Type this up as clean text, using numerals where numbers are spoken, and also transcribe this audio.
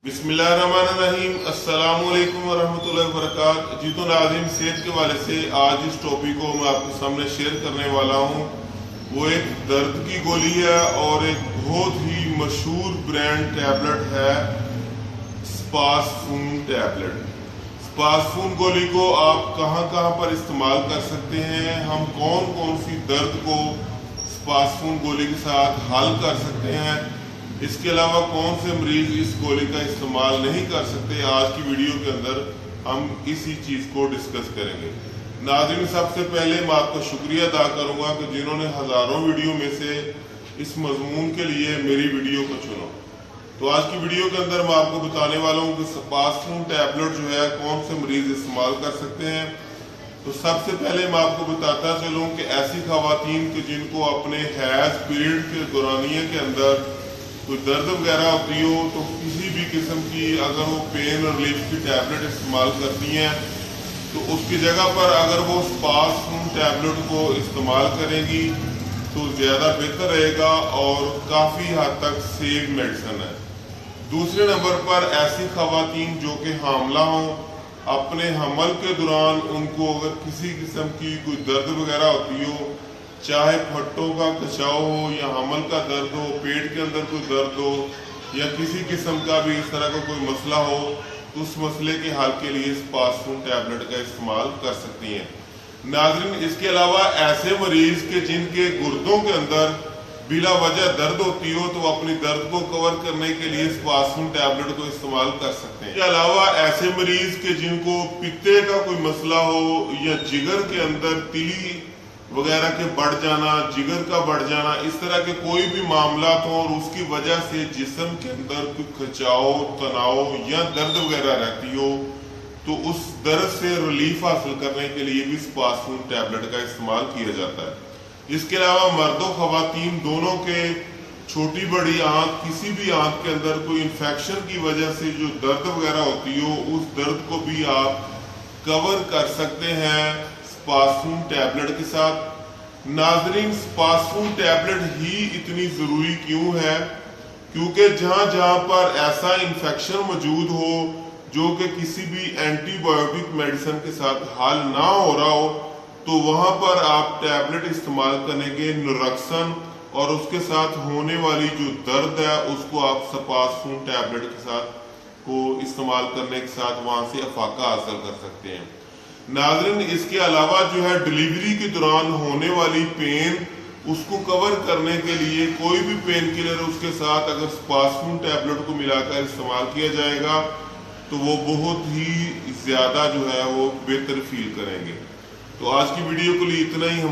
बिस्मिल्लाहिर्रहमानिर्रहीम। अस्सलाम वालेकुम वरहमतुल्लाहि वबरकातुहू। जी तो नाज़रीन, सेहत के वाले से आज इस टॉपिक को मैं आपके सामने शेयर करने वाला हूँ। वो एक दर्द की गोली है और एक बहुत ही मशहूर ब्रांड टैबलेट है, स्पासफून टैबलेट। स्पासफून गोली को आप कहाँ कहाँ पर इस्तेमाल कर सकते हैं, हम कौन कौन सी दर्द को स्पासफून गोली के साथ हल कर सकते हैं, इसके अलावा कौन से मरीज इस गोली का इस्तेमाल नहीं कर सकते, आज की वीडियो के अंदर हम इसी चीज को डिस्कस करेंगे। नाज़रीन, सबसे पहले मैं आपका शुक्रिया अदा करूंगा कि जिन्होंने हजारों वीडियो में से इस मजमून के लिए मेरी वीडियो को चुना। तो आज की वीडियो के अंदर मैं आपको बताने वाला हूँ कि स्पासफून टैबलेट जो है कौन से मरीज इस्तेमाल कर सकते हैं। तो सबसे पहले मैं आपको बताता चलूँ कि ऐसी खवातीन कि जिनको अपने हैज पीरियड के दौरानिया के अंदर कोई दर्द वगैरह होती हो, तो किसी भी किस्म की अगर वो पेन रिलीफ की टैबलेट इस्तेमाल करती हैं तो उसकी जगह पर अगर वो स्पासफून टैबलेट को इस्तेमाल करेंगी तो ज़्यादा बेहतर रहेगा और काफ़ी हद तक सेफ मेडिसिन है। दूसरे नंबर पर ऐसी खवातीन जो कि हामला हों, अपने हमल के दौरान उनको अगर किसी किस्म की कोई दर्द वगैरह होती हो, चाहे फट्टों का खिंचाव हो या हमल का दर्द हो, पेट के अंदर कोई दर्द हो या किसी किस्म का भी इस तरह का कोई मसला हो, तो उस मसले के हल के लिए स्पासफून टैबलेट का इस्तेमाल कर सकती हैं। नाज़रीन, इसके अलावा ऐसे मरीज के जिनके गुर्दों के अंदर बिला वजह दर्द होती हो, तो अपनी दर्द को कवर करने के लिए स्पासफून टैबलेट को इस्तेमाल कर सकते हैं। इसके अलावा ऐसे मरीज के जिनको पित्ते का कोई मसला हो या जिगर के अंदर तिली वगैरह के बढ़ जाना, जिगर का बढ़ जाना, इस तरह के कोई भी मामला हो और उसकी वजह से जिस्म के अंदर कोई खिंचाव, तनाव या दर्द वगैरह रहती हो, तो उस दर्द से रिलीफ हासिल करने के लिए भी स्पासफून टैबलेट का इस्तेमाल किया जाता है। इसके अलावा मर्दों खवातीन दोनों के छोटी बड़ी आंख, किसी भी आंख के अंदर कोई इन्फेक्शन की वजह से जो दर्द वगैरह होती हो, उस दर्द को भी आप कवर कर सकते हैं स्पासफून टैबलेट के साथ। नाज़रीन, स्पासफून टैबलेट ही इतनी जरूरी क्यों है? क्योंकि जहां जहां पर ऐसा इन्फेक्शन मौजूद हो जो कि किसी भी एंटीबायोटिक मेडिसिन के साथ हल ना हो रहा हो, तो वहां पर आप टैबलेट इस्तेमाल करेंगे नरक्सन, और उसके साथ होने वाली जो दर्द है उसको आप स्पासफून टैबलेट के साथ को इस्तेमाल करने के साथ वहां से अफाका हासिल कर सकते हैं। नाज़रीन, इसके अलावा जो है डिलीवरी के दौरान होने वाली पेन, उसको कवर करने के लिए कोई भी पेन किलर उसके साथ अगर स्पासफून टैबलेट को मिलाकर इस्तेमाल किया जाएगा तो वो बहुत ही ज्यादा जो है वो बेहतर फील करेंगे। तो आज की वीडियो के लिए इतना ही।